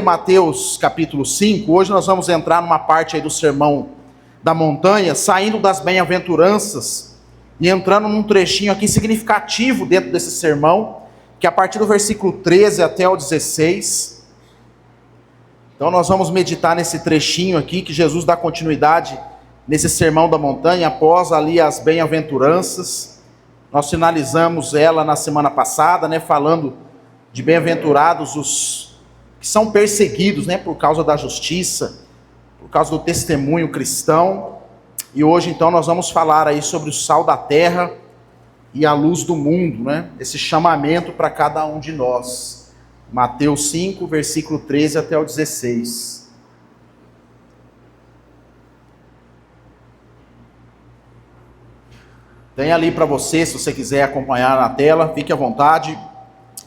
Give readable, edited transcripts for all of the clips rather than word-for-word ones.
Mateus capítulo 5, hoje nós vamos entrar numa parte aí do Sermão da Montanha, saindo das bem-aventuranças e entrando num trechinho aqui significativo dentro desse sermão, que é a partir do versículo 13 até o 16. Então nós vamos meditar nesse trechinho aqui, que Jesus dá continuidade nesse Sermão da Montanha, após ali as bem-aventuranças. Nós finalizamos ela na semana passada, falando de bem-aventurados os que são perseguidos, por causa da justiça, por causa do testemunho cristão. E hoje então nós vamos falar aí sobre o sal da terra e a luz do mundo, esse chamamento para cada um de nós. Mateus 5, versículo 13 até o 16. Tem ali para você, se você quiser acompanhar na tela, fique à vontade.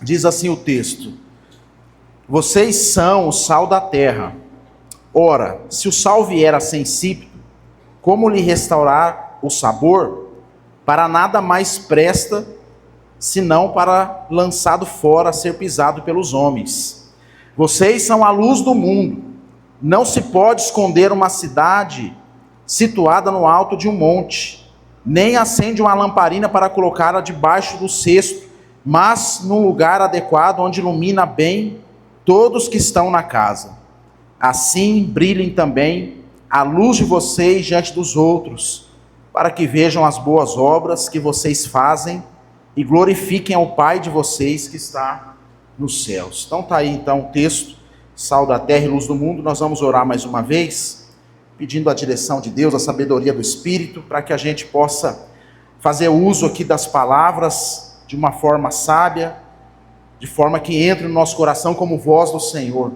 Diz assim o texto: vocês são o sal da terra. Ora, se o sal vier a ser insípido, como lhe restaurar o sabor? Para nada mais presta, senão para lançado fora a ser pisado pelos homens. Vocês são a luz do mundo. Não se pode esconder uma cidade situada no alto de um monte, nem acende uma lamparina para colocá-la debaixo do cesto, mas num lugar adequado, onde ilumina bem todos que estão na casa. Assim brilhem também a luz de vocês diante dos outros, para que vejam as boas obras que vocês fazem e glorifiquem ao Pai de vocês que está nos céus. Então está aí então o texto, sal da terra e luz do mundo. Nós vamos orar mais uma vez, pedindo a direção de Deus, a sabedoria do Espírito, para que a gente possa fazer uso aqui das palavras de uma forma sábia, de forma que entre no nosso coração como voz do Senhor.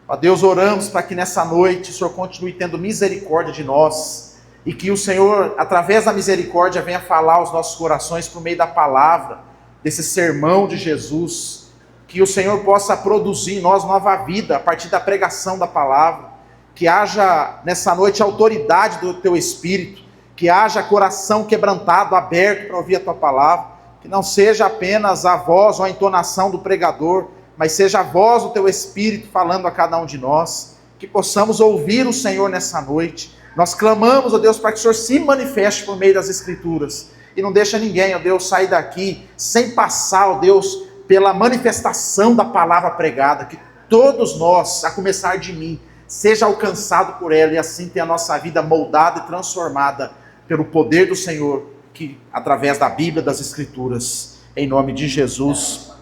Ó Deus, oramos para que nessa noite o Senhor continue tendo misericórdia de nós, e que o Senhor, através da misericórdia, venha falar aos nossos corações por meio da palavra, desse sermão de Jesus, que o Senhor possa produzir em nós nova vida a partir da pregação da palavra, que haja nessa noite autoridade do Teu Espírito, que haja coração quebrantado, aberto para ouvir a Tua palavra, que não seja apenas a voz ou a entonação do pregador, mas seja a voz do Teu Espírito falando a cada um de nós, que possamos ouvir o Senhor nessa noite. Nós clamamos, ó Deus, para que o Senhor se manifeste por meio das Escrituras, e não deixa ninguém, ó Deus, sair daqui sem passar, ó Deus, pela manifestação da palavra pregada, que todos nós, a começar de mim, seja alcançado por ela, e assim ter a nossa vida moldada e transformada pelo poder do Senhor, que através da Bíblia, das Escrituras, em nome de Jesus,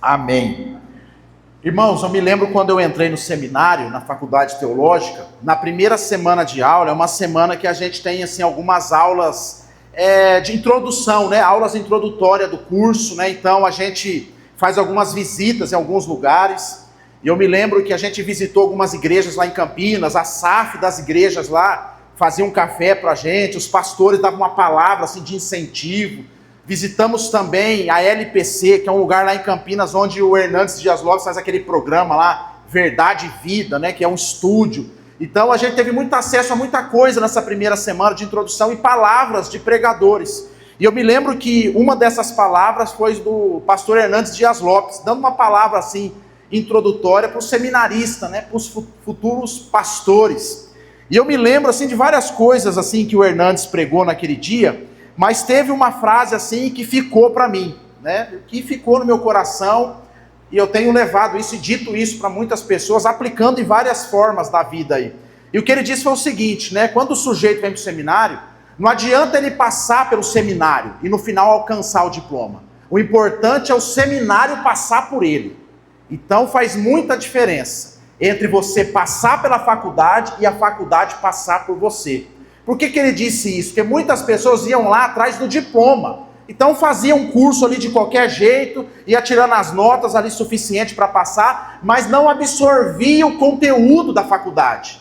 amém. Irmãos, eu me lembro quando eu entrei no seminário, na faculdade teológica, na primeira semana de aula, é uma semana que a gente tem assim, algumas aulas de introdução, aulas introdutórias do curso, então a gente faz algumas visitas em alguns lugares, e eu me lembro que a gente visitou algumas igrejas lá em Campinas, a SAF das igrejas lá, fazia um café para a gente, os pastores davam uma palavra assim, de incentivo. Visitamos também a LPC, que é um lugar lá em Campinas, onde o Hernandes Dias Lopes faz aquele programa lá, Verdade e Vida, que é um estúdio. Então a gente teve muito acesso a muita coisa nessa primeira semana de introdução e palavras de pregadores. E eu me lembro que uma dessas palavras foi do pastor Hernandes Dias Lopes, dando uma palavra assim, introdutória para o seminarista, para os futuros pastores. E eu me lembro assim de várias coisas assim que o Hernandes pregou naquele dia, mas teve uma frase assim que ficou para mim, que ficou no meu coração, e eu tenho levado isso e dito isso para muitas pessoas, aplicando em várias formas da vida aí. E o que ele disse foi o seguinte, quando o sujeito vem para o seminário, não adianta ele passar pelo seminário e no final alcançar o diploma. O importante é o seminário passar por ele. Então faz muita diferença entre você passar pela faculdade e a faculdade passar por você. Por que ele disse isso? Porque muitas pessoas iam lá atrás do diploma. Então faziam um curso ali de qualquer jeito, ia tirando as notas ali suficiente para passar, mas não absorvia o conteúdo da faculdade.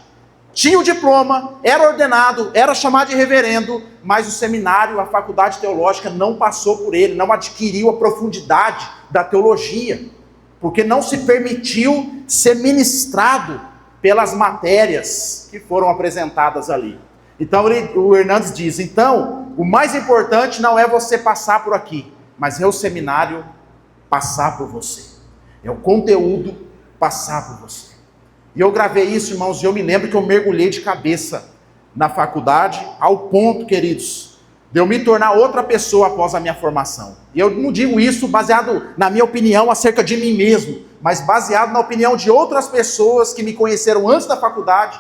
Tinha o diploma, era ordenado, era chamado de reverendo, mas o seminário, a faculdade teológica não passou por ele, não adquiriu a profundidade da teologia, porque não se permitiu ser ministrado pelas matérias que foram apresentadas ali. Então o Hernandes diz, então, o mais importante não é você passar por aqui, mas é o seminário passar por você. É o conteúdo passar por você. E eu gravei isso, irmãos, e eu me lembro que eu mergulhei de cabeça na faculdade, ao ponto, queridos, de eu me tornar outra pessoa após a minha formação. E eu não digo isso baseado na minha opinião acerca de mim mesmo, mas baseado na opinião de outras pessoas que me conheceram antes da faculdade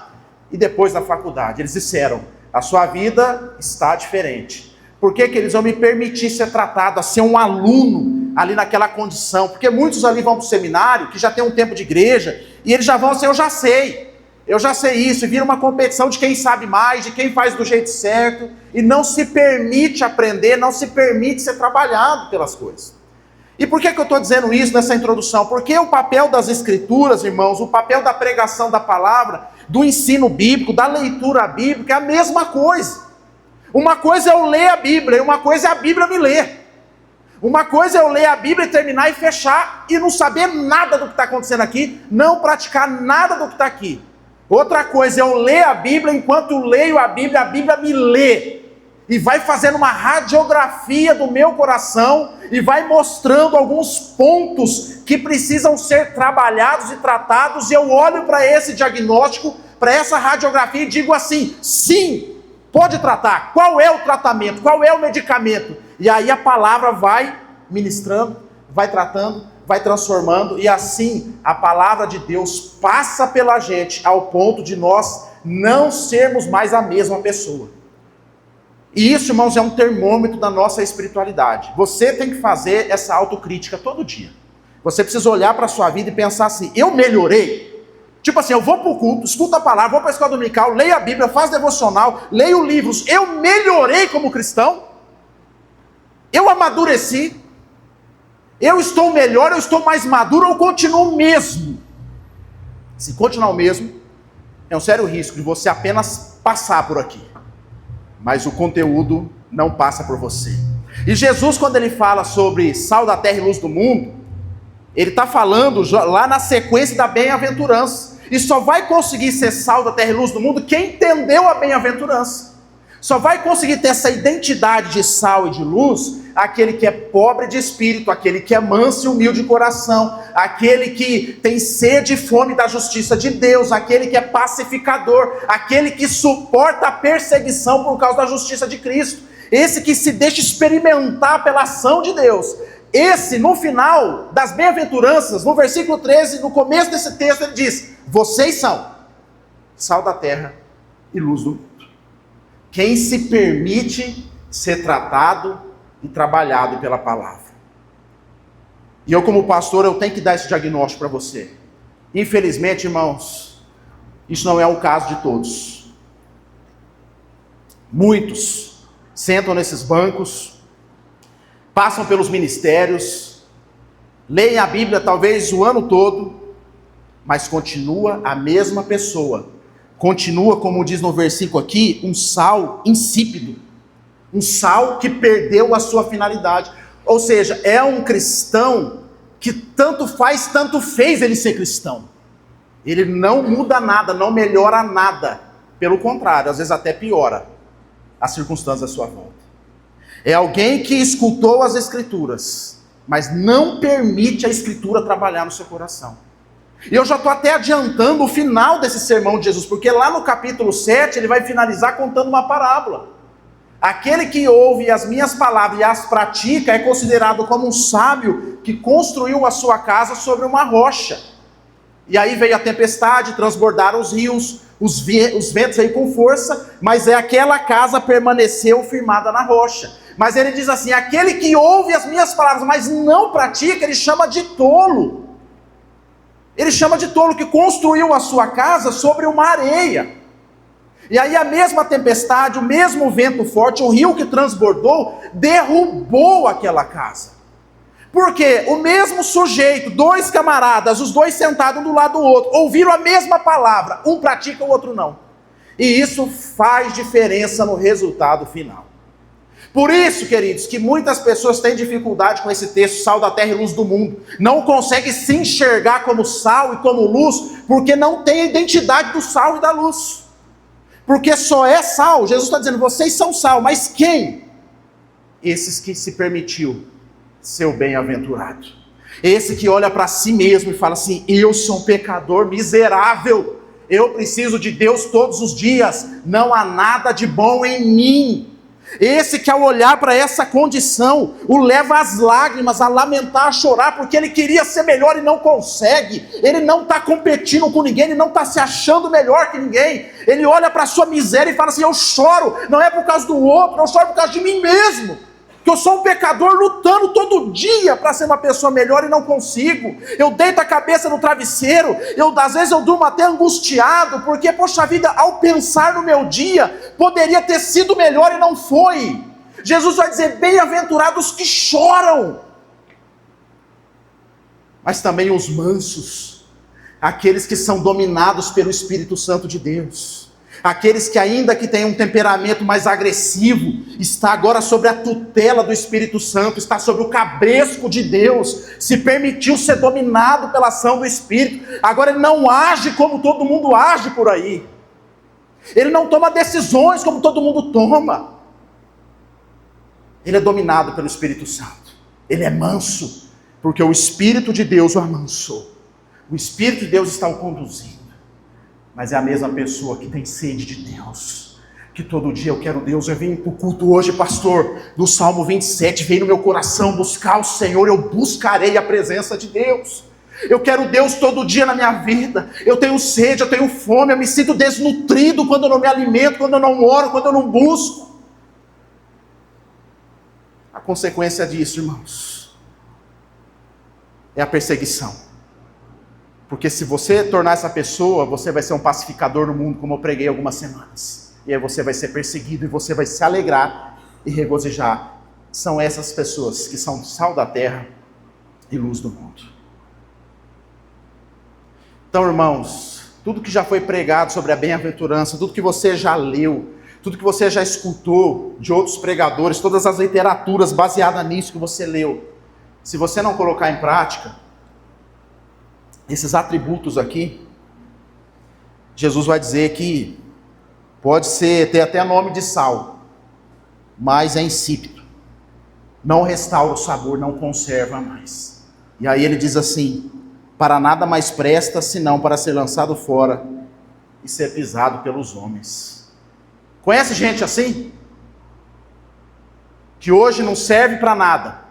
e depois da faculdade. Eles disseram, a sua vida está diferente. Por que, queridos, eu me permiti ser tratado, a ser um aluno ali naquela condição? Porque muitos ali vão para o seminário, que já tem um tempo de igreja, e eles já vão assim, eu já sei isso, e vira uma competição de quem sabe mais, de quem faz do jeito certo, e não se permite aprender, não se permite ser trabalhado pelas coisas. E por que eu estou dizendo isso nessa introdução? Porque o papel das escrituras, irmãos, o papel da pregação da palavra, do ensino bíblico, da leitura bíblica, é a mesma coisa. Uma coisa é eu ler a Bíblia, e uma coisa é a Bíblia me ler. Uma coisa é eu ler a Bíblia e terminar e fechar, e não saber nada do que está acontecendo aqui, não praticar nada do que está aqui. Outra coisa é eu ler a Bíblia, enquanto leio a Bíblia me lê. E vai fazendo uma radiografia do meu coração, e vai mostrando alguns pontos que precisam ser trabalhados e tratados, e eu olho para esse diagnóstico, para essa radiografia e digo assim, sim, pode tratar. Qual é o tratamento? Qual é o medicamento? E aí a palavra vai ministrando, vai tratando, vai transformando, e assim a palavra de Deus passa pela gente ao ponto de nós não sermos mais a mesma pessoa. E isso, irmãos, é um termômetro da nossa espiritualidade. Você tem que fazer essa autocrítica todo dia. Você precisa olhar para a sua vida e pensar assim, eu melhorei? Tipo assim, eu vou para o culto, escuto a palavra, vou para a escola dominical, leio a Bíblia, faço devocional, leio livros, eu melhorei como cristão? Eu amadureci? Eu estou melhor, eu estou mais maduro, ou continuo o mesmo? Se continuar o mesmo, é um sério risco de você apenas passar por aqui. Mas o conteúdo não passa por você. E Jesus, quando ele fala sobre sal da terra e luz do mundo, ele está falando lá na sequência da bem-aventurança. E só vai conseguir ser sal da terra e luz do mundo quem entendeu a bem-aventurança. Só vai conseguir ter essa identidade de sal e de luz aquele que é pobre de espírito, aquele que é manso e humilde de coração, aquele que tem sede e fome da justiça de Deus, aquele que é pacificador, aquele que suporta a perseguição por causa da justiça de Cristo, esse que se deixa experimentar pela ação de Deus. Esse, no final das bem-aventuranças, no versículo 13, no começo desse texto, ele diz, vocês são sal da terra e luz do mundo. Quem se permite ser tratado e trabalhado pela palavra. E eu, como pastor, eu tenho que dar esse diagnóstico para você. Infelizmente, irmãos, isso não é o caso de todos. Muitos sentam nesses bancos, passam pelos ministérios, leem a Bíblia talvez o ano todo, mas continua a mesma pessoa. Continua, como diz no versículo aqui, um sal insípido. Um sal que perdeu a sua finalidade. Ou seja, é um cristão que tanto faz, tanto fez ele ser cristão. Ele não muda nada, não melhora nada. Pelo contrário, às vezes até piora as circunstâncias à sua volta. É alguém que escutou as Escrituras, mas não permite a Escritura trabalhar no seu coração. E eu já estou até adiantando o final desse sermão de Jesus, porque lá no capítulo 7 ele vai finalizar contando uma parábola. Aquele que ouve as minhas palavras e as pratica é considerado como um sábio que construiu a sua casa sobre uma rocha. E aí veio a tempestade, transbordaram os rios, os ventos aí com força, mas aquela casa permaneceu firmada na rocha. Mas ele diz assim, aquele que ouve as minhas palavras, mas não pratica, ele chama de tolo. Ele chama de tolo que construiu a sua casa sobre uma areia. E aí a mesma tempestade, o mesmo vento forte, o rio que transbordou, derrubou aquela casa. Porque o mesmo sujeito, dois camaradas, os dois sentados um do lado do outro, ouviram a mesma palavra, um pratica, o outro não. E isso faz diferença no resultado final. Por isso, queridos, que muitas pessoas têm dificuldade com esse texto, sal da terra e luz do mundo. Não conseguem se enxergar como sal e como luz, porque não tem a identidade do sal e da luz. Porque só é sal. Jesus está dizendo, vocês são sal, mas quem? Esses que se permitiu ser o bem-aventurado. Esse que olha para si mesmo e fala assim, eu sou um pecador miserável. Eu preciso de Deus todos os dias. Não há nada de bom em mim. Esse que ao olhar para essa condição, o leva às lágrimas, a lamentar, a chorar, porque ele queria ser melhor e não consegue. Ele não está competindo com ninguém, ele não está se achando melhor que ninguém. Ele olha para a sua miséria e fala assim: eu choro, não é por causa do outro, eu choro por causa de mim mesmo. Que eu sou um pecador lutando todo dia para ser uma pessoa melhor e não consigo. Eu deito a cabeça no travesseiro, às vezes eu durmo até angustiado, porque, poxa vida, ao pensar no meu dia, poderia ter sido melhor e não foi. Jesus vai dizer: bem-aventurados que choram, mas também os mansos, aqueles que são dominados pelo Espírito Santo de Deus. Aqueles que ainda que têm um temperamento mais agressivo, está agora sobre a tutela do Espírito Santo, está sobre o cabresco de Deus, se permitiu ser dominado pela ação do Espírito. Agora ele não age como todo mundo age por aí. Ele não toma decisões como todo mundo toma. Ele é dominado pelo Espírito Santo. Ele é manso, porque o Espírito de Deus o amansou. O Espírito de Deus está o conduzindo. Mas é a mesma pessoa que tem sede de Deus, que todo dia eu quero Deus. Eu vim para o culto hoje, pastor, do Salmo 27, veio no meu coração buscar o Senhor, eu buscarei a presença de Deus. Eu quero Deus todo dia na minha vida. Eu tenho sede, eu tenho fome, eu me sinto desnutrido quando eu não me alimento, quando eu não oro, quando eu não busco. A consequência disso, irmãos, é a perseguição. Porque se você tornar essa pessoa, você vai ser um pacificador no mundo, como eu preguei algumas semanas. E aí você vai ser perseguido e você vai se alegrar e regozijar. São essas pessoas que são sal da terra e luz do mundo. Então, irmãos, tudo que já foi pregado sobre a bem-aventurança, tudo que você já leu, tudo que você já escutou de outros pregadores, todas as literaturas baseadas nisso que você leu, se você não colocar em prática, esses atributos aqui, Jesus vai dizer que pode ter até nome de sal, mas é insípido, não restaura o sabor, não conserva mais. E aí ele diz assim: para nada mais presta, senão para ser lançado fora e ser pisado pelos homens. Conhece gente assim? Que hoje não serve para nada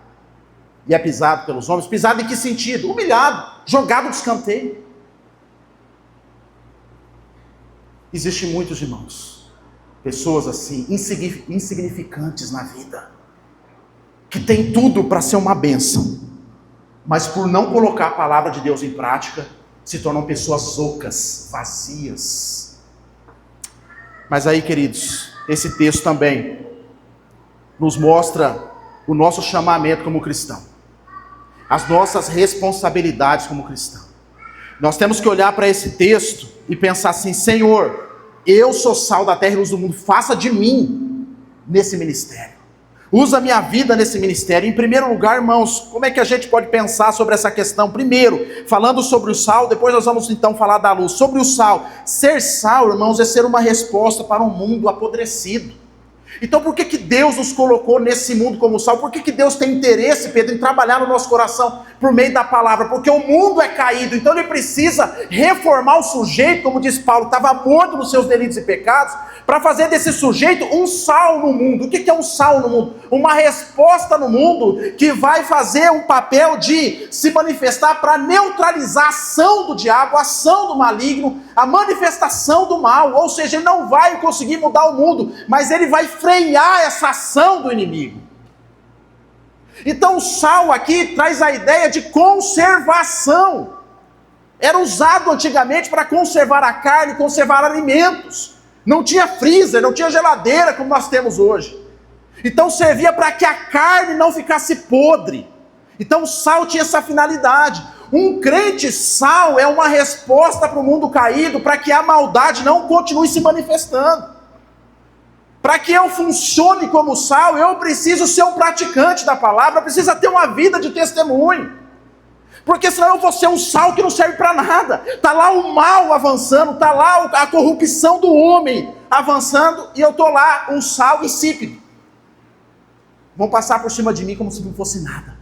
e é pisado pelos homens. Pisado em que sentido? Humilhado, jogado de escanteio. Existem muitos irmãos, pessoas assim, insignificantes na vida, que tem tudo para ser uma bênção, mas por não colocar a palavra de Deus em prática, se tornam pessoas ocas, vazias. Mas aí, queridos, esse texto também nos mostra o nosso chamamento como cristão, as nossas responsabilidades como cristão. Nós temos que olhar para esse texto e pensar assim: Senhor, eu sou sal da terra e luz do mundo, faça de mim nesse ministério, usa a minha vida nesse ministério. Em primeiro lugar, irmãos, como é que a gente pode pensar sobre essa questão? Primeiro, falando sobre o sal, depois nós vamos então falar da luz. Sobre o sal, ser sal, irmãos, é ser uma resposta para um mundo apodrecido. Então por que Deus nos colocou nesse mundo como sal? Por que Deus tem interesse, Pedro, em trabalhar no nosso coração por meio da palavra? Porque o mundo é caído, então ele precisa reformar o sujeito, como diz Paulo, estava morto nos seus delitos e pecados, para fazer desse sujeito um sal no mundo. O que é um sal no mundo? Uma resposta no mundo que vai fazer um papel de se manifestar para neutralizar a ação do diabo, a ação do maligno, a manifestação do mal. Ou seja, ele não vai conseguir mudar o mundo, mas ele vai frear essa ação do inimigo. Então o sal aqui traz a ideia de conservação. Era usado antigamente para conservar a carne, conservar alimentos. Não tinha freezer, não tinha geladeira como nós temos hoje. Então servia para que a carne não ficasse podre. Então o sal tinha essa finalidade. Um crente sal é uma resposta para o mundo caído, para que a maldade não continue se manifestando. Para que eu funcione como sal, eu preciso ser um praticante da palavra, preciso ter uma vida de testemunho. Porque senão eu vou ser um sal que não serve para nada. Está lá o mal avançando, está lá a corrupção do homem avançando, e eu estou lá, um sal insípido. Vão passar por cima de mim como se não fosse nada.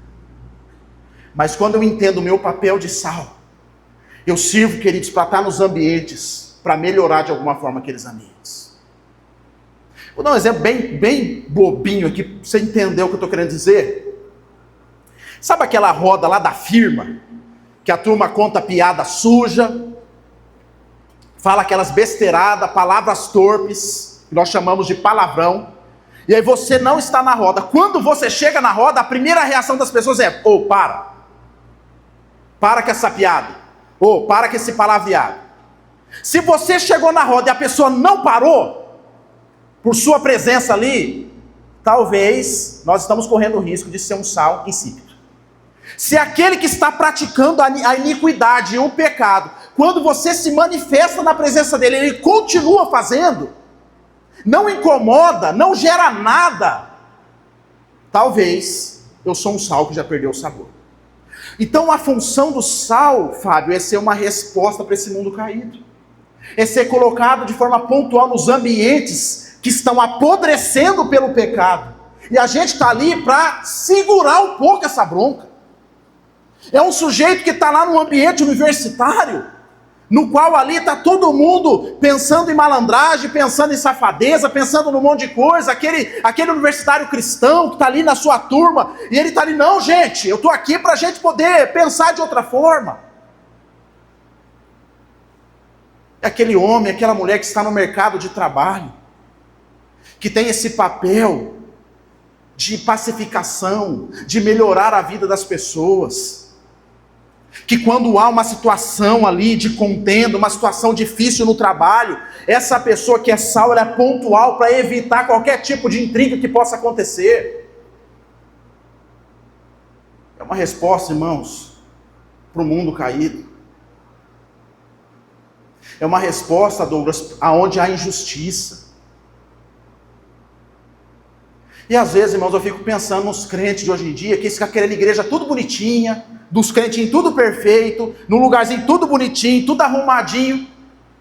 Mas quando eu entendo o meu papel de sal, eu sirvo, queridos, para estar nos ambientes para melhorar de alguma forma aqueles ambientes. Vou dar um exemplo bem bobinho aqui, para você entender o que eu estou querendo dizer. Sabe aquela roda lá da firma, que a turma conta piada suja, fala aquelas besteiradas, palavras torpes, que nós chamamos de palavrão, e aí você não está na roda. Quando você chega na roda, a primeira reação das pessoas é: para com essa piada, para com esse palavreado. Se você chegou na roda e a pessoa não parou, por sua presença ali, talvez nós estamos correndo o risco de ser um sal insípido. Se aquele que está praticando a iniquidade e o pecado, quando você se manifesta na presença dele, ele continua fazendo, não incomoda, não gera nada, talvez eu sou um sal que já perdeu o sabor. Então a função do sal, Fábio, é ser uma resposta para esse mundo caído. É ser colocado de forma pontual nos ambientes que estão apodrecendo pelo pecado. E a gente está ali para segurar um pouco essa bronca. É um sujeito que está lá no ambiente universitário, no qual ali está todo mundo pensando em malandragem, pensando em safadeza, pensando num monte de coisa, aquele universitário cristão que está ali na sua turma, e ele está ali: não, gente, eu estou aqui para a gente poder pensar de outra forma. É aquele homem, aquela mulher que está no mercado de trabalho, que tem esse papel de pacificação, de melhorar a vida das pessoas, que quando há uma situação ali de contenda, uma situação difícil no trabalho, essa pessoa que é sal, ela é pontual para evitar qualquer tipo de intriga que possa acontecer. É uma resposta, irmãos, para o mundo caído. É uma resposta, Douglas, aonde há injustiça. E às vezes, irmãos, eu fico pensando nos crentes de hoje em dia, que ficam querendo igreja tudo bonitinha, dos crentinhos tudo perfeito, no lugarzinho tudo bonitinho, tudo arrumadinho.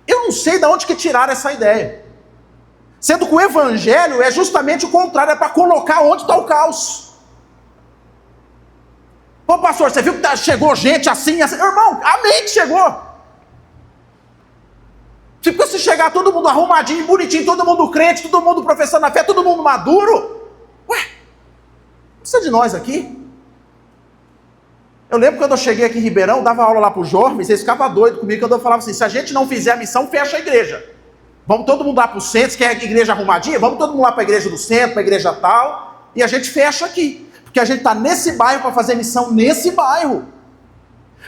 Eu não sei de onde que tiraram essa ideia. Sendo que o evangelho é justamente o contrário, é para colocar onde está o caos. Ô pastor, você viu que chegou gente assim, assim? Irmão, amém que chegou. Tipo, se chegar todo mundo arrumadinho, bonitinho, todo mundo crente, todo mundo professando a fé, todo mundo maduro, precisa de nós aqui. Eu lembro quando eu cheguei aqui em Ribeirão, dava aula lá para os jovens, eles ficavam doidos comigo, quando eu falava assim: se a gente não fizer a missão, fecha a igreja. Vamos todo mundo lá para o centro, quer a igreja arrumadinha? Vamos todo mundo lá para a igreja do centro, para a igreja tal, e a gente fecha aqui. Porque a gente está nesse bairro para fazer missão nesse bairro.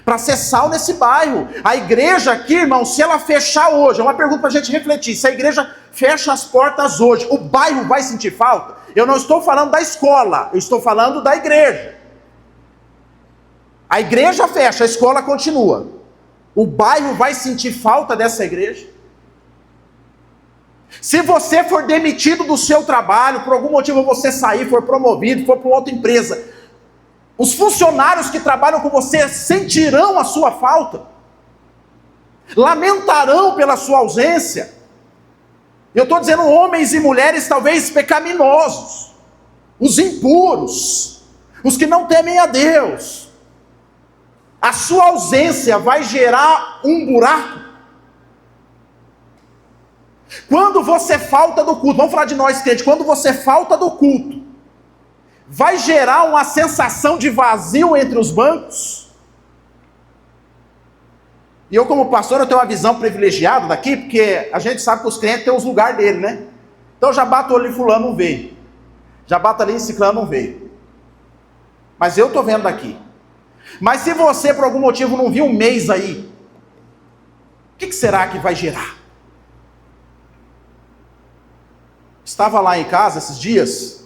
Para ser sal nesse bairro. A igreja aqui, irmão, se ela fechar hoje, é uma pergunta para a gente refletir: se a igreja fecha as portas hoje, o bairro vai sentir falta? Eu não estou falando da escola, eu estou falando da igreja. A igreja fecha, a escola continua. O bairro vai sentir falta dessa igreja? Se você for demitido do seu trabalho, por algum motivo você sair, for promovido, for para outra empresa, os funcionários que trabalham com você sentirão a sua falta? Lamentarão pela sua ausência? Eu estou dizendo homens e mulheres talvez pecaminosos, os impuros, os que não temem a Deus. A sua ausência vai gerar um buraco. Quando você falta do culto, vamos falar de nós crentes, quando você falta do culto, vai gerar uma sensação de vazio entre os bancos. E eu, como pastor, eu tenho uma visão privilegiada daqui, porque a gente sabe que os crentes têm os lugares dele, né? Então eu já bato ali, fulano não veio. Já bato ali, ciclano não veio. Mas eu estou vendo daqui. Mas se você, por algum motivo, não viu um mês aí, o que será que vai gerar? Estava lá em casa esses dias,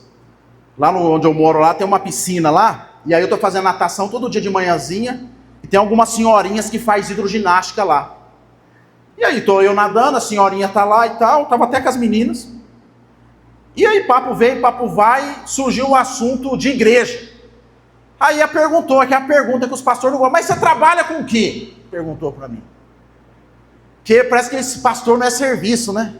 lá onde eu moro, lá tem uma piscina lá, e aí eu estou fazendo natação todo dia de manhãzinha, e tem algumas senhorinhas que faz hidroginástica lá. E aí estou eu nadando, a senhorinha está lá e tal, estava até com as meninas. E aí papo vem, papo vai, surgiu o assunto de igreja. Aí ela perguntou, que é a pergunta que os pastores não gostam: mas você trabalha com o quê? Perguntou para mim. Porque parece que esse pastor não é serviço, né?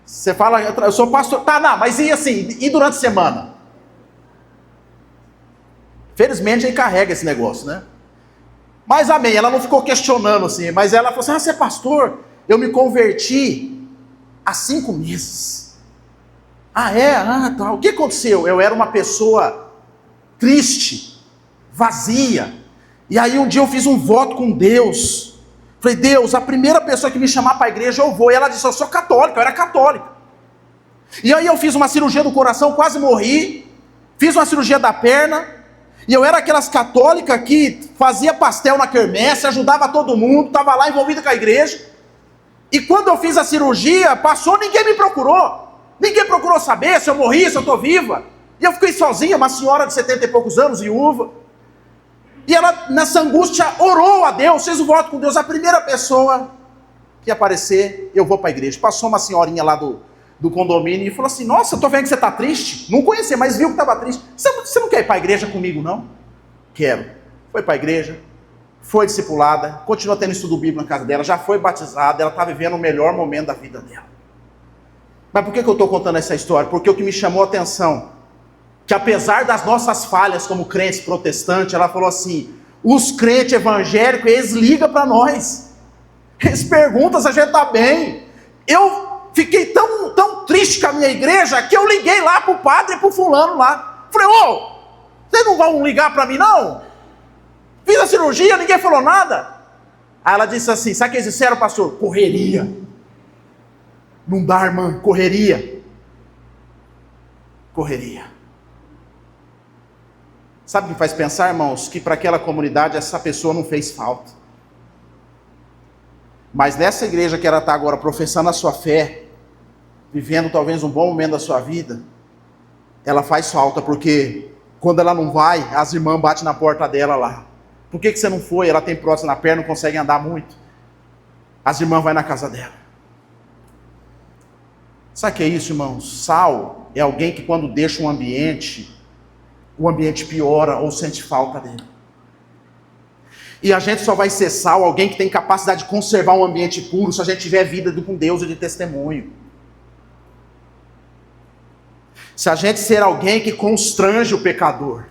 Você fala: eu sou pastor. Tá, não, mas e assim, e durante a semana? Felizmente ele carrega esse negócio, né? Mas amém, ela não ficou questionando assim, mas ela falou assim: você é pastor? eu me converti há 5 meses. Ah, é? Ah, tá. O que aconteceu? Eu era uma pessoa triste, vazia. E aí um dia eu fiz um voto com Deus. Falei, Deus, a primeira pessoa que me chamar para a igreja eu vou. E ela disse, eu sou católica, eu era católica. E aí eu fiz uma cirurgia do coração, quase morri. Fiz uma cirurgia da perna. E eu era aquelas católicas que fazia pastel na quermesse, ajudava todo mundo, estava lá envolvida com a igreja. E quando eu fiz a cirurgia, passou, ninguém me procurou. Ninguém procurou saber se eu morri, se eu estou viva. E eu fiquei sozinha, uma senhora de 70 e poucos anos, viúva. E ela, nessa angústia, orou a Deus, fez o voto com Deus. A primeira pessoa que aparecer, eu vou para a igreja. Passou uma senhorinha lá do condomínio e falou assim, nossa, eu estou vendo que você está triste. Não conhecia, mas viu que estava triste. Você não quer ir para a igreja comigo, não? Quero. Foi para a igreja, foi discipulada, continua tendo estudo bíblico na casa dela, já foi batizada, ela está vivendo o melhor momento da vida dela. Mas por que eu estou contando essa história? Porque o que me chamou a atenção, que apesar das nossas falhas como crentes protestantes, ela falou assim, os crentes evangélicos, eles ligam para nós. Eles perguntam se a gente está bem. Eu fiquei tão triste com a minha igreja, que eu liguei lá para o padre e para o fulano lá. Falei, ô, vocês não vão ligar para mim não? Fiz a cirurgia, ninguém falou nada. Aí ela disse assim, sabe o que eles disseram, pastor? Correria. Não dá, irmã, correria. Correria. Sabe o que faz pensar, irmãos? Que para aquela comunidade essa pessoa não fez falta. Mas nessa igreja que ela está agora professando a sua fé, vivendo talvez um bom momento da sua vida, ela faz falta, porque quando ela não vai, as irmãs batem na porta dela lá. Por que você não foi? Ela tem prótese na perna, não consegue andar muito. As irmãs vão na casa dela. Sabe o que é isso, irmãos? Sal é alguém que quando deixa um ambiente, o ambiente piora ou sente falta dele. E a gente só vai ser sal, alguém que tem capacidade de conservar um ambiente puro, se a gente tiver vida com Deus e de testemunho. Se a gente ser alguém que constrange o pecador.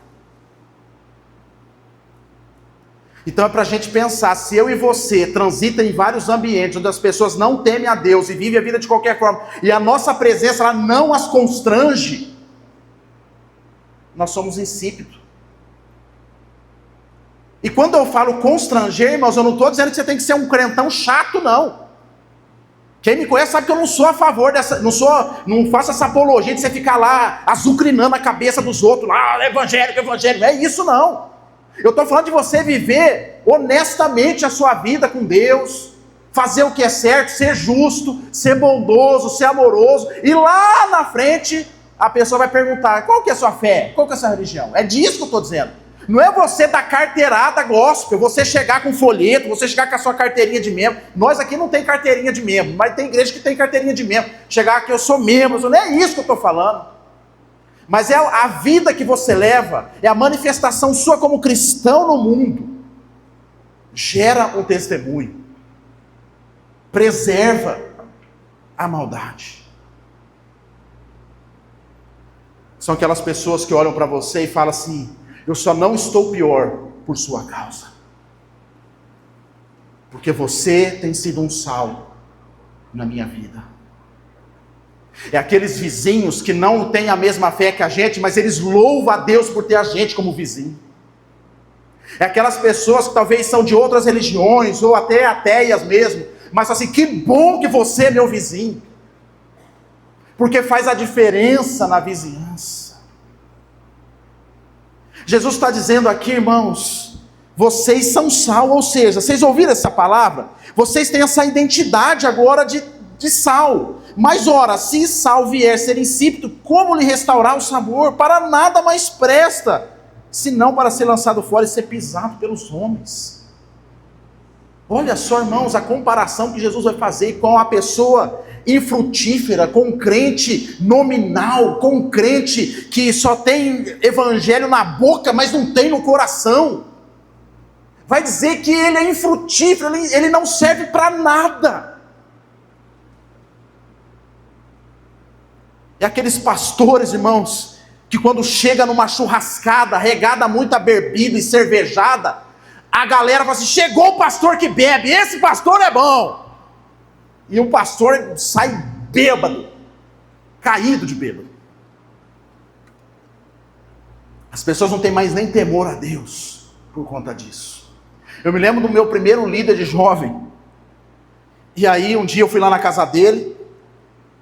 Então é para a gente pensar, se eu e você transitam em vários ambientes onde as pessoas não temem a Deus e vivem a vida de qualquer forma, e a nossa presença ela não as constrange, nós somos insípidos. E quando eu falo constranger, irmãos, eu não estou dizendo que você tem que ser um crentão chato, não. Quem me conhece sabe que eu não sou a favor dessa, não faço essa apologia de você ficar lá azucrinando a cabeça dos outros, lá, evangélico, não é isso não. Eu estou falando de você viver honestamente a sua vida com Deus, fazer o que é certo, ser justo, ser bondoso, ser amoroso, e lá na frente a pessoa vai perguntar, qual que é a sua fé? Qual que é a sua religião? É disso que eu estou dizendo. Não é você dar carteirada gospel, você chegar com folheto, você chegar com a sua carteirinha de membro. Nós aqui não tem carteirinha de membro, mas tem igreja que tem carteirinha de membro. Chegar aqui, eu sou membro, não é isso que eu estou falando. Mas é a vida que você leva, é a manifestação sua como cristão no mundo. Gera um testemunho. Preserva a maldade. São aquelas pessoas que olham para você e falam assim, eu só não estou pior por sua causa. Porque você tem sido um sal na minha vida. É aqueles vizinhos que não têm a mesma fé que a gente, mas eles louvam a Deus por ter a gente como vizinho. É aquelas pessoas que talvez são de outras religiões, ou até ateias mesmo, mas assim, que bom que você é meu vizinho. Porque faz a diferença na vizinhança. Jesus está dizendo aqui, irmãos, vocês são sal, ou seja, vocês ouviram essa palavra? Vocês têm essa identidade agora de sal. Mas ora, se sal vier ser insípido, como lhe restaurar o sabor? Para nada mais presta, senão para ser lançado fora e ser pisado pelos homens. Olha só, irmãos, a comparação que Jesus vai fazer com a pessoa infrutífera, com um crente nominal, com um crente que só tem evangelho na boca, mas não tem no coração. Vai dizer que ele é infrutífero, ele não serve para nada. É aqueles pastores, irmãos, que quando chega numa churrascada, regada muito a bebida e cervejada, a galera fala assim, chegou o pastor que bebe, esse pastor é bom. E o pastor sai bêbado, caído de bêbado. As pessoas não têm mais nem temor a Deus por conta disso. Eu me lembro do meu primeiro líder de jovem. E aí um dia eu fui lá na casa dele.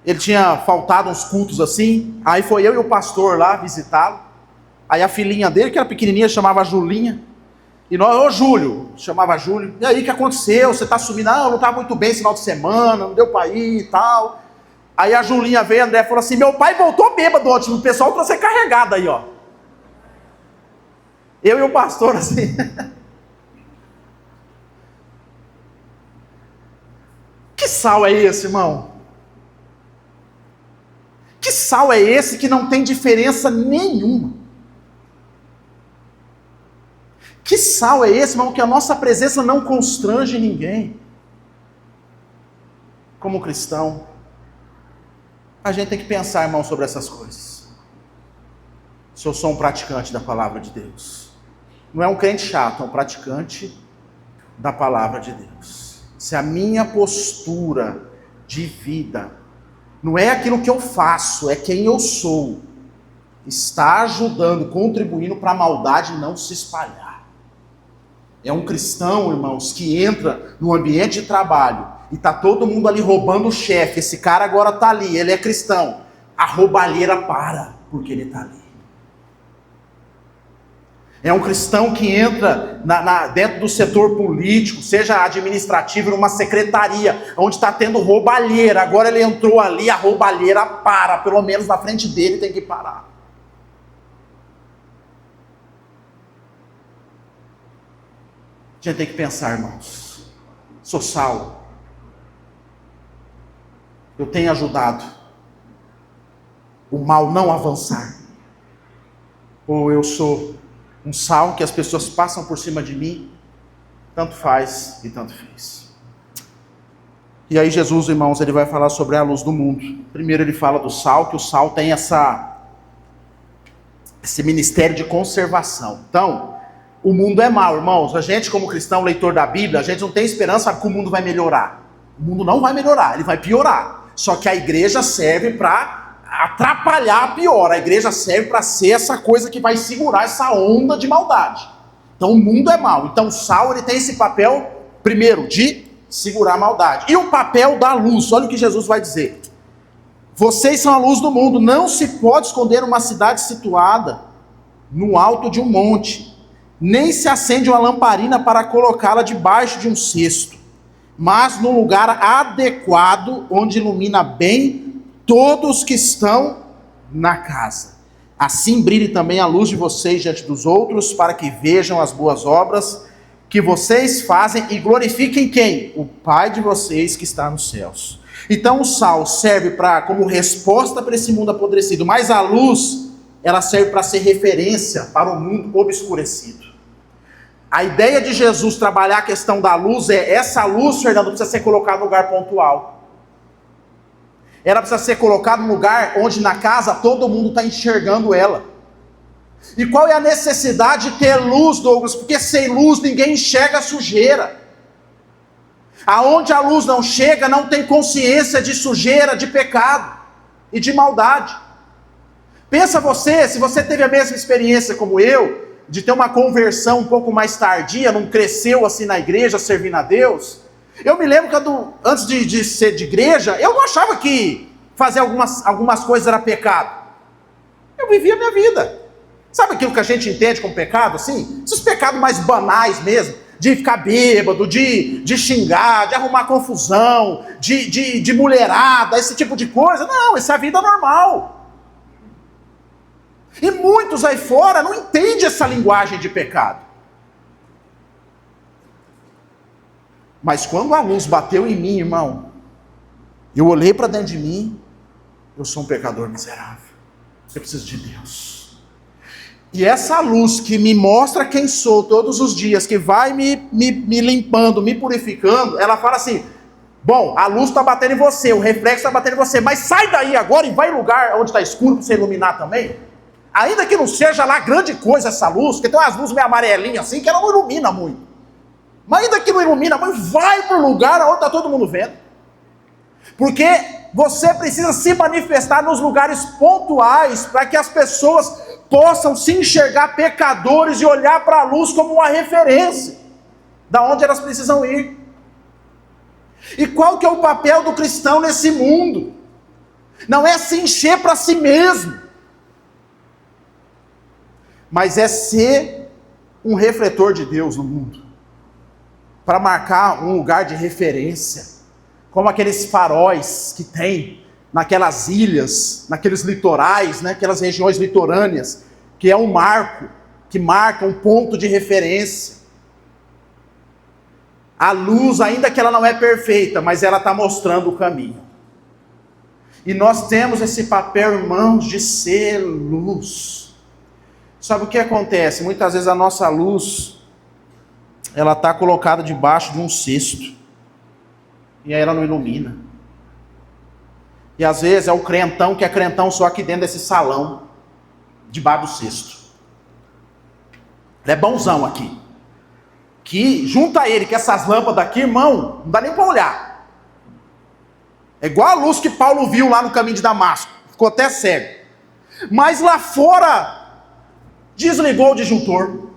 Ele tinha faltado uns cultos assim. Aí foi eu e o pastor lá visitá-lo. Aí a filhinha dele, que era pequenininha, chamava Julinha. E nós, ô Júlio, chamava Júlio. E aí, o que aconteceu? Você está sumindo? Não, não estava muito bem esse final de semana, não deu para ir e tal. Aí a Julinha veio, André falou assim, meu pai voltou bêbado ontem, o pessoal trouxe carregado aí, ó. Eu e o pastor assim. Que sal é esse, irmão? Que sal é esse que não tem diferença nenhuma? Que sal é esse, irmão, que a nossa presença não constrange ninguém? Como cristão, a gente tem que pensar, irmão, sobre essas coisas. Se eu sou um praticante da palavra de Deus. Não é um crente chato, é um praticante da palavra de Deus. Se a minha postura de vida não é aquilo que eu faço, é quem eu sou, está ajudando, contribuindo para a maldade não se espalhar. É um cristão, irmãos, que entra no ambiente de trabalho e está todo mundo ali roubando o chefe. Esse cara agora está ali, ele é cristão. A roubalheira para, porque ele está ali. É um cristão que entra dentro do setor político, seja administrativo, numa secretaria, onde está tendo roubalheira. Agora ele entrou ali, a roubalheira para, pelo menos na frente dele tem que parar. A gente tem que pensar, irmãos. Sou sal. Eu tenho ajudado o mal não avançar. Ou eu sou um sal que as pessoas passam por cima de mim, tanto faz e tanto fez. E aí Jesus, irmãos, ele vai falar sobre a luz do mundo. Primeiro ele fala do sal, que o sal tem esse ministério de conservação. Então, o mundo é mau, irmãos. A gente, como cristão, leitor da Bíblia, a gente não tem esperança que o mundo vai melhorar. O mundo não vai melhorar, ele vai piorar. Só que a igreja serve para atrapalhar a pior. A igreja serve para ser essa coisa que vai segurar essa onda de maldade. Então o mundo é mau. Então o sal, ele tem esse papel, primeiro, de segurar a maldade. E o papel da luz, olha o que Jesus vai dizer. Vocês são a luz do mundo. Não se pode esconder uma cidade situada no alto de um monte. Nem se acende uma lamparina para colocá-la debaixo de um cesto, mas no lugar adequado, onde ilumina bem todos que estão na casa. Assim brilhe também a luz de vocês diante dos outros, para que vejam as boas obras que vocês fazem e glorifiquem quem? O Pai de vocês que está nos céus. Então o sal serve como resposta para esse mundo apodrecido, mas a luz, ela serve para ser referência para o mundo obscurecido. A ideia de Jesus trabalhar a questão da luz essa luz, Fernando, precisa ser colocada no lugar pontual. Ela precisa ser colocada no lugar onde na casa todo mundo está enxergando ela. E qual é a necessidade de ter luz, Douglas? Porque sem luz ninguém enxerga a sujeira. Aonde a luz não chega, não tem consciência de sujeira, de pecado e de maldade. Pensa você, se você teve a mesma experiência como eu, de ter uma conversão um pouco mais tardia, não cresceu assim na igreja, servindo a Deus. Eu me lembro que antes de ser de igreja, eu não achava que fazer algumas coisas era pecado. Eu vivia a minha vida. Sabe aquilo que a gente entende como pecado, assim? Esses pecados mais banais mesmo, de ficar bêbado, de xingar, de arrumar confusão, de mulherada, esse tipo de coisa. Não, essa é a vida normal. E muitos aí fora não entendem essa linguagem de pecado. Mas quando a luz bateu em mim, irmão, eu olhei para dentro de mim, eu sou um pecador miserável. Eu preciso de Deus. E essa luz que me mostra quem sou todos os dias, que vai me limpando, me purificando, ela fala assim, bom, a luz está batendo em você, o reflexo está batendo em você, mas sai daí agora e vai em lugar onde está escuro para você iluminar também. Ainda que não seja lá grande coisa essa luz, porque tem umas luzes meio amarelinhas assim, que ela não ilumina muito. Mas ainda que não ilumina, mas vai para o lugar onde está todo mundo vendo. Porque você precisa se manifestar nos lugares pontuais para que as pessoas possam se enxergar pecadores e olhar para a luz como uma referência da onde elas precisam ir. E qual que é o papel do cristão nesse mundo? Não é se encher para si mesmo, mas é ser um refletor de Deus no mundo, para marcar um lugar de referência, como aqueles faróis que tem naquelas ilhas, naqueles litorais, aquelas regiões litorâneas, que é um marco, que marca um ponto de referência. A luz, ainda que ela não é perfeita, mas ela está mostrando o caminho. E nós temos esse papel, irmãos, de ser luz. Sabe o que acontece? Muitas vezes a nossa luz, ela está colocada debaixo de um cesto. E aí ela não ilumina. E às vezes é o crentão que é crentão só aqui dentro desse salão, debaixo do cesto. Ele é bonzão aqui. Que junta ele com essas lâmpadas aqui, irmão, não dá nem para olhar. É igual a luz que Paulo viu lá no caminho de Damasco. Ficou até cego. Mas lá fora, desligou o disjuntor.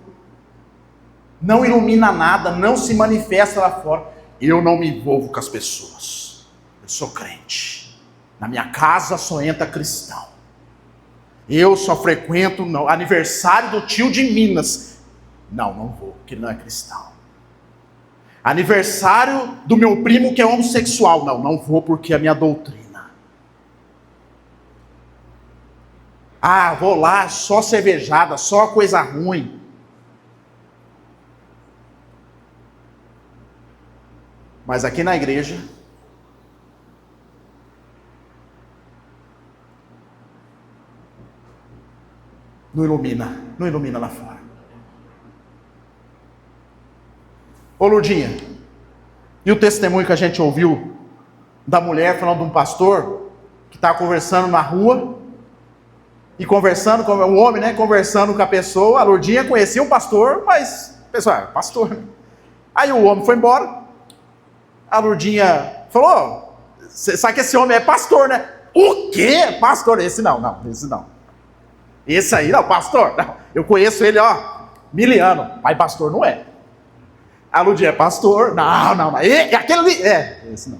Não ilumina nada, não se manifesta lá fora. Eu não me envolvo com as pessoas. Eu sou crente. Na minha casa só entra cristão. Eu só frequento no aniversário do tio de Minas. Não vou, porque ele não é cristão. Aniversário do meu primo que é homossexual. Não vou porque é a minha doutrina. Vou lá, só cervejada, só coisa ruim. Mas aqui na igreja, não ilumina lá fora. Ô Lurdinha, e o testemunho que a gente ouviu da mulher falando de um pastor que estava conversando na rua, e conversando com o homem, conversando com a pessoa. A Lurdinha conhecia o pastor, mas pessoal, pastor. Aí o homem foi embora. A Lurdinha falou: você sabe que esse homem é pastor, né? O quê? Pastor? Esse não. Esse aí não, pastor. Não. Eu conheço ele, miliano. Pai pastor não é. A Lurdinha é pastor. Não. E aquele ali, esse não.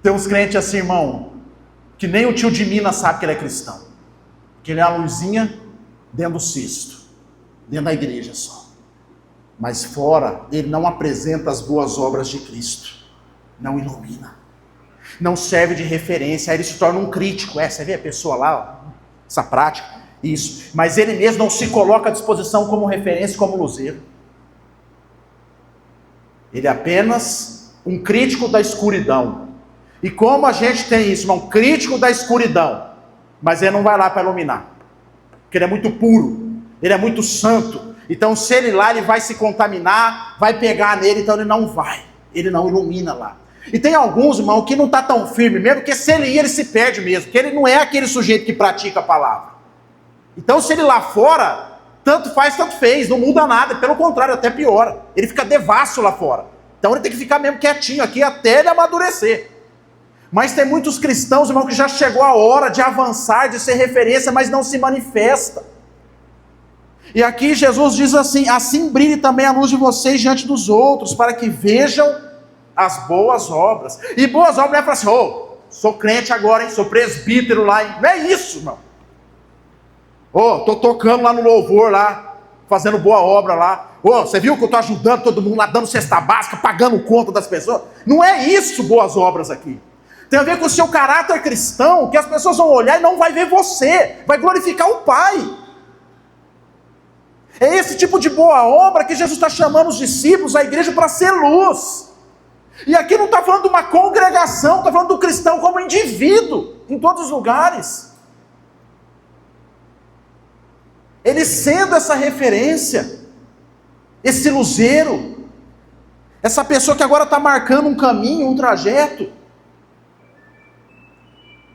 Tem uns crentes assim, irmão, que nem o tio de Minas sabe que ele é cristão. Que ele é a luzinha dentro do cesto, dentro da igreja só. Mas fora, ele não apresenta as boas obras de Cristo. Não ilumina. Não serve de referência. Aí ele se torna um crítico. Você vê a pessoa lá, essa prática, isso. Mas ele mesmo não se coloca à disposição como referência, como luzeiro. Ele é apenas um crítico da escuridão. E como a gente tem isso, um crítico da escuridão, mas ele não vai lá para iluminar. Porque ele é muito puro. Ele é muito santo. Então se ele ir lá, ele vai se contaminar, vai pegar nele, então ele não vai. Ele não ilumina lá. E tem alguns, irmão, que não está tão firme mesmo, porque se ele ir, ele se perde mesmo, porque ele não é aquele sujeito que pratica a palavra. Então se ele lá fora, tanto faz, tanto fez, não muda nada, pelo contrário, até piora. Ele fica devasso lá fora. Então ele tem que ficar mesmo quietinho aqui até ele amadurecer. Mas tem muitos cristãos, irmão, que já chegou a hora de avançar, de ser referência, mas não se manifesta. E aqui Jesus diz assim: assim brilhe também a luz de vocês diante dos outros, para que vejam as boas obras. E boas obras não é para assim, sou crente agora, hein? Sou presbítero lá, hein? Não é isso, irmão. Estou tocando lá no louvor lá, fazendo boa obra lá. Você viu que eu estou ajudando todo mundo lá, dando cesta básica, pagando conta das pessoas? Não é isso boas obras aqui. Tem a ver com o seu caráter cristão, que as pessoas vão olhar e não vai ver você, vai glorificar o Pai. É esse tipo de boa obra que Jesus está chamando os discípulos, a igreja, para ser luz. E aqui não está falando de uma congregação, está falando do cristão como indivíduo, em todos os lugares. Ele sendo essa referência, esse luzeiro, essa pessoa que agora está marcando um caminho, um trajeto.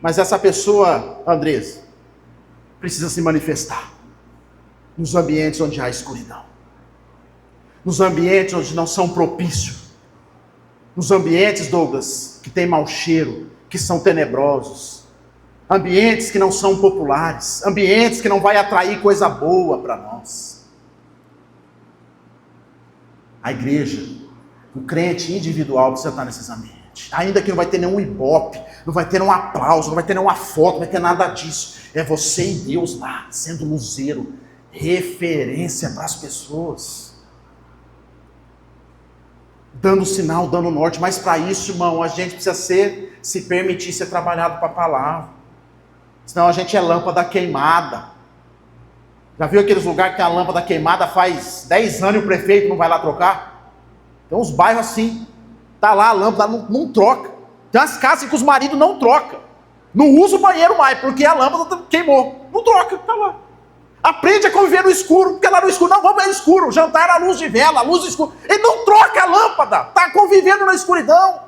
Mas essa pessoa, Andrés, precisa se manifestar nos ambientes onde há escuridão, nos ambientes onde não são propícios. nos ambientes, Douglas, que tem mau cheiro, que são tenebrosos, ambientes que não são populares, ambientes que não vai atrair coisa boa para nós. A igreja, o crente individual precisa estar nesses ambientes, ainda que não vai ter nenhum ibope, não vai ter nenhum aplauso, não vai ter nenhuma foto, não vai ter nada disso. É você e Deus lá, sendo luzeiro, referência para as pessoas, dando sinal, dando norte. Mas para isso, irmão, a gente precisa se permitir ser trabalhado para a palavra. Senão a gente é lâmpada queimada. Já viu aqueles lugares que tem a lâmpada queimada faz 10 anos e o prefeito não vai lá trocar? Tem uns bairros assim, tá lá a lâmpada, não troca. Tem umas casas que os maridos não trocam, não usa o banheiro mais, porque a lâmpada queimou, não troca, tá lá. Aprende a conviver no escuro, porque lá no escuro, não, vamos no escuro, jantar à luz de vela, à luz do escuro. Ele não troca a lâmpada, está convivendo na escuridão.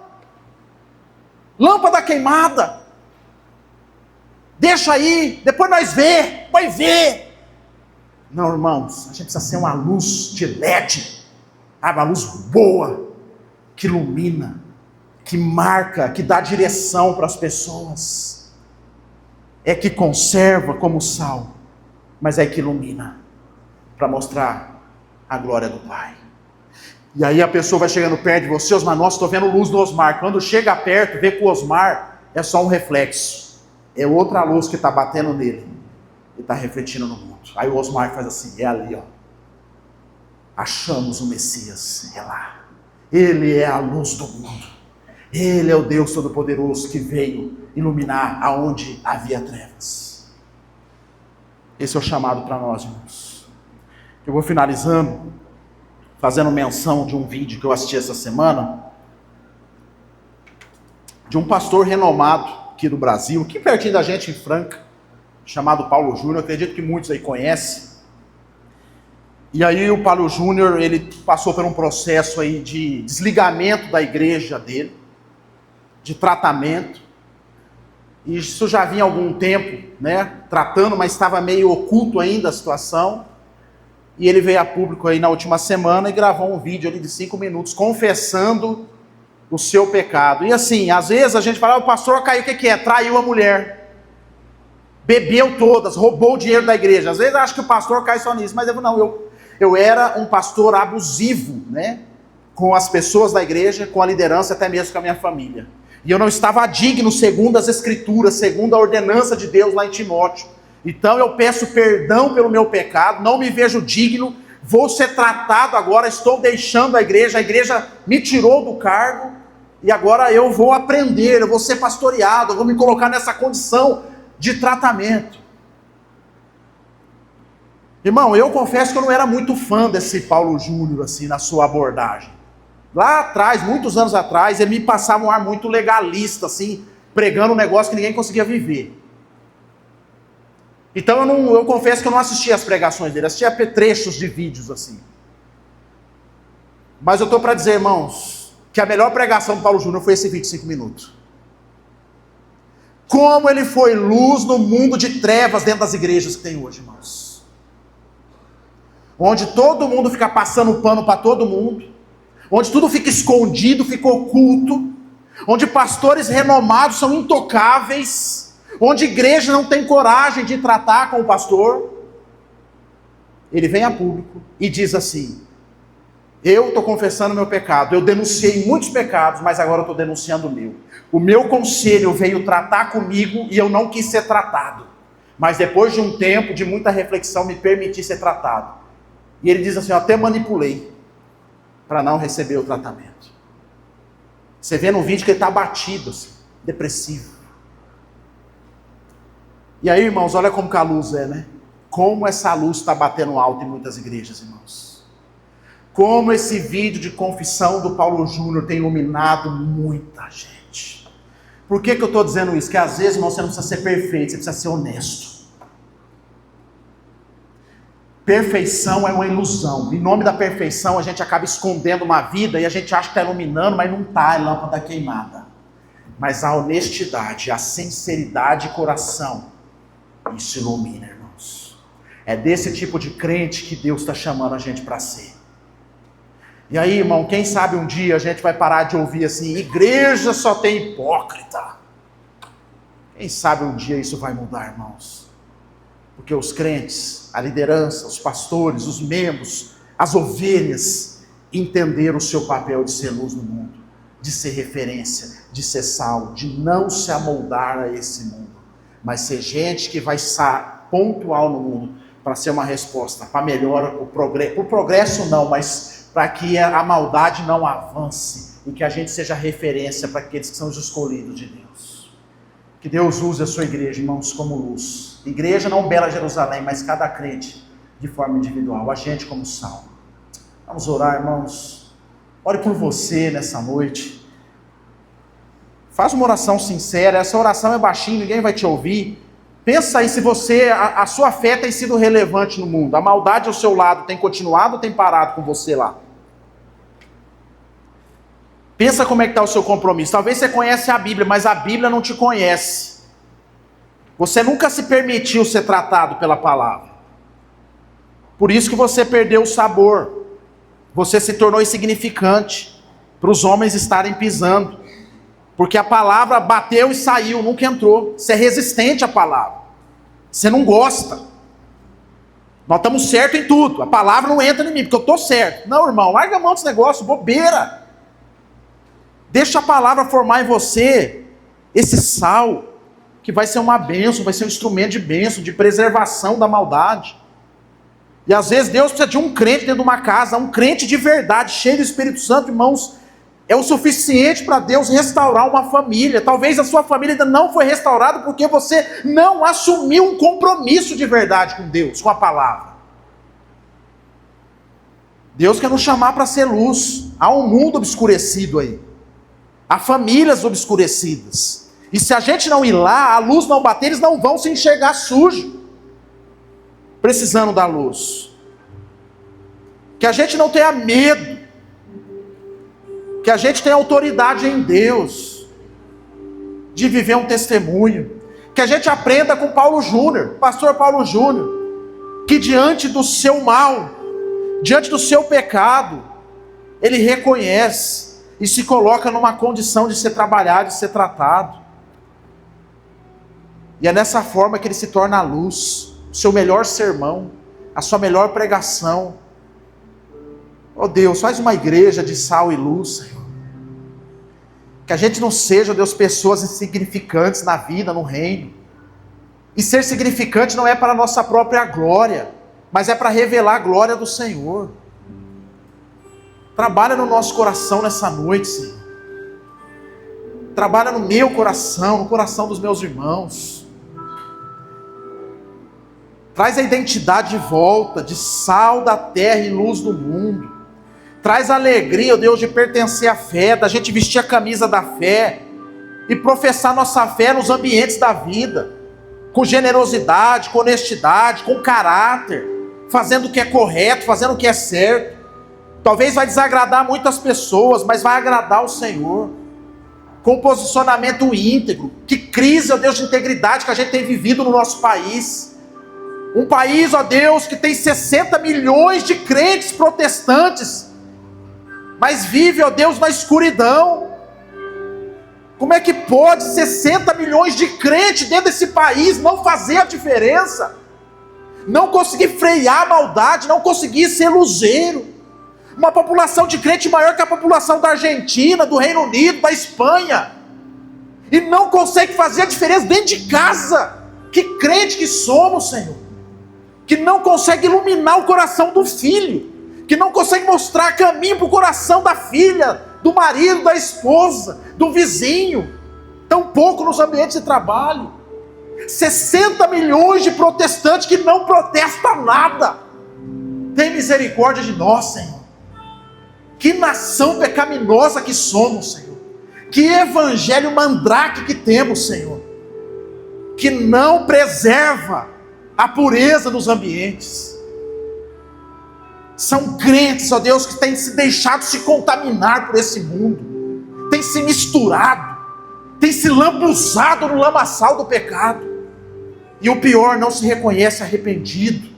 Lâmpada queimada. Deixa aí, depois nós vai ver. Não, irmãos, a gente precisa ser uma luz de LED, uma luz boa, que ilumina, que marca, que dá direção para as pessoas. É que conserva como sal, mas é que ilumina, para mostrar a glória do Pai. E aí a pessoa vai chegando perto de você, Osmar, nossa, estou vendo luz no Osmar. Quando chega perto, vê que o Osmar é só um reflexo. É outra luz que está batendo nele. E está refletindo no mundo. Aí o Osmar faz assim, é ali, ó. Achamos o Messias, é lá. Ele é a luz do mundo. Ele é o Deus Todo-Poderoso que veio iluminar aonde havia trevas. Esse é o chamado para nós, irmãos. Eu vou finalizando, fazendo menção de um vídeo que eu assisti essa semana, de um pastor renomado aqui do Brasil, aqui pertinho da gente, em Franca, chamado Paulo Júnior. Acredito que muitos aí conhecem. E aí o Paulo Júnior, ele passou por um processo aí de desligamento da igreja dele, de tratamento. E isso já vinha há algum tempo, né, tratando, mas estava meio oculto ainda a situação. E ele veio a público aí na última semana e gravou um vídeo ali de 5 minutos, confessando o seu pecado. E assim, às vezes a gente fala, o pastor caiu, o que é? Traiu a mulher. Bebeu todas, roubou o dinheiro da igreja. Às vezes eu acho que o pastor cai só nisso, mas eu era um pastor abusivo, né, com as pessoas da igreja, com a liderança, até mesmo com a minha família. E eu não estava digno segundo as escrituras, segundo a ordenança de Deus lá em Timóteo. Então eu peço perdão pelo meu pecado, não me vejo digno, vou ser tratado agora, estou deixando a igreja me tirou do cargo, e agora eu vou aprender, eu vou ser pastoreado, eu vou me colocar nessa condição de tratamento. Irmão, eu confesso que eu não era muito fã desse Paulo Júnior, assim, na sua abordagem. Lá atrás, muitos anos atrás, ele me passava um ar muito legalista, assim, pregando um negócio que ninguém conseguia viver. Então eu confesso que eu não assistia as pregações dele, assistia trechos de vídeos, assim. Mas eu estou para dizer, irmãos, que a melhor pregação do Paulo Júnior foi esse vídeo de 5 minutos. Como ele foi luz no mundo de trevas dentro das igrejas que tem hoje, irmãos. Onde todo mundo fica passando pano para todo mundo, onde tudo fica escondido, fica oculto, onde pastores renomados são intocáveis, onde igreja não tem coragem de tratar com o pastor. Ele vem a público e diz assim, eu estou confessando meu pecado, eu denunciei muitos pecados, mas agora eu estou denunciando o meu. O meu conselho veio tratar comigo e eu não quis ser tratado. Mas depois de um tempo, de muita reflexão, me permiti ser tratado. E ele diz assim, eu até manipulei para não receber o tratamento. Você vê no vídeo que ele está abatido, assim, depressivo. E aí, irmãos, olha como que a luz é, né? Como essa luz está batendo alto em muitas igrejas, irmãos. Como esse vídeo de confissão do Paulo Júnior tem iluminado muita gente. Por que eu estou dizendo isso? Que às vezes, irmão, você não precisa ser perfeito, você precisa ser honesto. Perfeição é uma ilusão. Em nome da perfeição, a gente acaba escondendo uma vida e a gente acha que está iluminando, mas não está, é lâmpada queimada. Mas a honestidade, a sinceridade de coração, isso ilumina, irmãos. É desse tipo de crente que Deus está chamando a gente para ser. E aí, irmão, quem sabe um dia a gente vai parar de ouvir assim: igreja só tem hipócrita. Quem sabe um dia isso vai mudar, irmãos. Porque os crentes, a liderança, os pastores, os membros, as ovelhas, entenderam o seu papel de ser luz no mundo, de ser referência, de ser sal, de não se amoldar a esse mundo, mas ser gente que vai estar pontual no mundo, para ser uma resposta, para melhora, o progresso não, mas para que a maldade não avance, e que a gente seja referência para aqueles que são os escolhidos de Deus. Que Deus use a sua igreja, irmãos, como luz. Igreja não Bela Jerusalém, mas cada crente de forma individual, a gente como sal. Vamos orar, irmãos. Ore por você nessa noite. Faz uma oração sincera. Essa oração é baixinha, ninguém vai te ouvir. Pensa aí se você, a sua fé tem sido relevante no mundo. A maldade ao seu lado tem continuado ou tem parado com você lá? Pensa como é que está o seu compromisso. Talvez você conhece a Bíblia, mas a Bíblia não te conhece. Você nunca se permitiu ser tratado pela palavra. Por isso que você perdeu o sabor. Você se tornou insignificante para os homens estarem pisando. Porque a palavra bateu e saiu, nunca entrou. Você é resistente à palavra. Você não gosta. Nós estamos certos em tudo. A palavra não entra em mim, porque eu estou certo. Não, irmão, larga a mão desse negócio, bobeira. Deixa a palavra formar em você esse sal, que vai ser uma bênção, vai ser um instrumento de bênção, de preservação da maldade. E às vezes Deus precisa de um crente dentro de uma casa, um crente de verdade, cheio do Espírito Santo, irmãos, é o suficiente para Deus restaurar uma família. Talvez a sua família ainda não foi restaurada porque você não assumiu um compromisso de verdade com Deus, com a palavra. Deus quer nos chamar para ser luz. Há um mundo obscurecido aí. Há famílias obscurecidas. E se a gente não ir lá, a luz não bater, eles não vão se enxergar sujo, precisando da luz. Que a gente não tenha medo, que a gente tenha autoridade em Deus, de viver um testemunho, que a gente aprenda com Paulo Júnior, pastor Paulo Júnior, que diante do seu mal, diante do seu pecado, ele reconhece e se coloca numa condição de ser trabalhado, de ser tratado. E é nessa forma que ele se torna a luz, o seu melhor sermão, a sua melhor pregação. Oh Deus, faz uma igreja de sal e luz, Senhor. Que a gente não seja, oh Deus, pessoas insignificantes na vida, no reino. E ser significante não é para a nossa própria glória, mas é para revelar a glória do Senhor. Trabalha no nosso coração nessa noite, Senhor. Trabalha no meu coração, no coração dos meus irmãos. Traz a identidade de volta, de sal da terra e luz do mundo. Traz a alegria, ó Deus, de pertencer à fé, da gente vestir a camisa da fé e professar nossa fé nos ambientes da vida, com generosidade, com honestidade, com caráter, fazendo o que é correto, fazendo o que é certo. Talvez vai desagradar muitas pessoas, mas vai agradar o Senhor. Com posicionamento íntegro. Que crise, ó Deus, de integridade que a gente tem vivido no nosso país. Um país, ó Deus, que tem 60 milhões de crentes protestantes, mas vive, ó Deus, na escuridão. Como é que pode 60 milhões de crentes dentro desse país não fazer a diferença? Não conseguir frear a maldade, não conseguir ser luzeiro. Uma população de crente maior que a população da Argentina, do Reino Unido, da Espanha, e não consegue fazer a diferença dentro de casa. Que crente que somos, Senhor, que não consegue iluminar o coração do filho, que não consegue mostrar caminho para o coração da filha, do marido, da esposa, do vizinho, tampouco nos ambientes de trabalho. 60 milhões de protestantes que não protestam nada. Tem misericórdia de nós, Senhor. Que nação pecaminosa que somos, Senhor. Que evangelho mandrake que temos, Senhor. Que não preserva a pureza dos ambientes. São crentes, ó Deus, que têm se deixado se contaminar por esse mundo. Têm se misturado. Têm se lambuzado no lamaçal do pecado. E o pior, não se reconhece arrependido.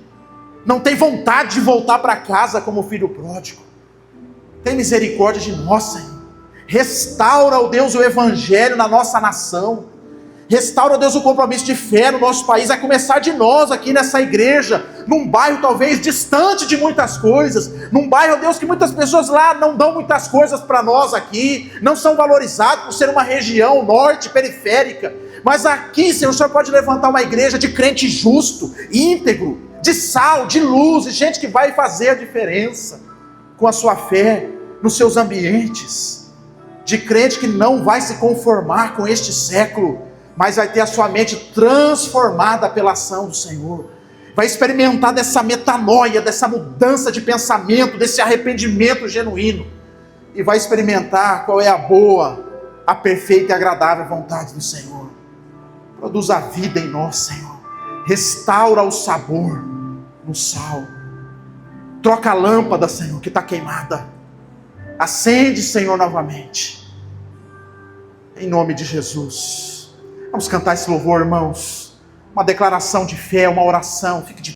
Não tem vontade de voltar para casa como o filho pródigo. Tem misericórdia de nós, Senhor. Restaura, ó Deus, o evangelho na nossa nação. Restaura, ó Deus, o compromisso de fé no nosso país. Vai começar de nós aqui nessa igreja, num bairro talvez distante de muitas coisas, num bairro, ó Deus, que muitas pessoas lá não dão muitas coisas para nós aqui, não são valorizados por ser uma região norte, periférica. Mas aqui, Senhor, o Senhor pode levantar uma igreja de crente justo, íntegro, de sal, de luz, de gente que vai fazer a diferença com a sua fé nos seus ambientes, de crente que não vai se conformar com este século, mas vai ter a sua mente transformada pela ação do Senhor, vai experimentar dessa metanoia, dessa mudança de pensamento, desse arrependimento genuíno, e vai experimentar qual é a boa, a perfeita e agradável vontade do Senhor. Produz a vida em nós, Senhor. Restaura o sabor no sal. Troca a lâmpada, Senhor, que está queimada. Acende, Senhor, novamente. Em nome de Jesus. Vamos cantar esse louvor, irmãos. Uma declaração de fé, uma oração. Fique de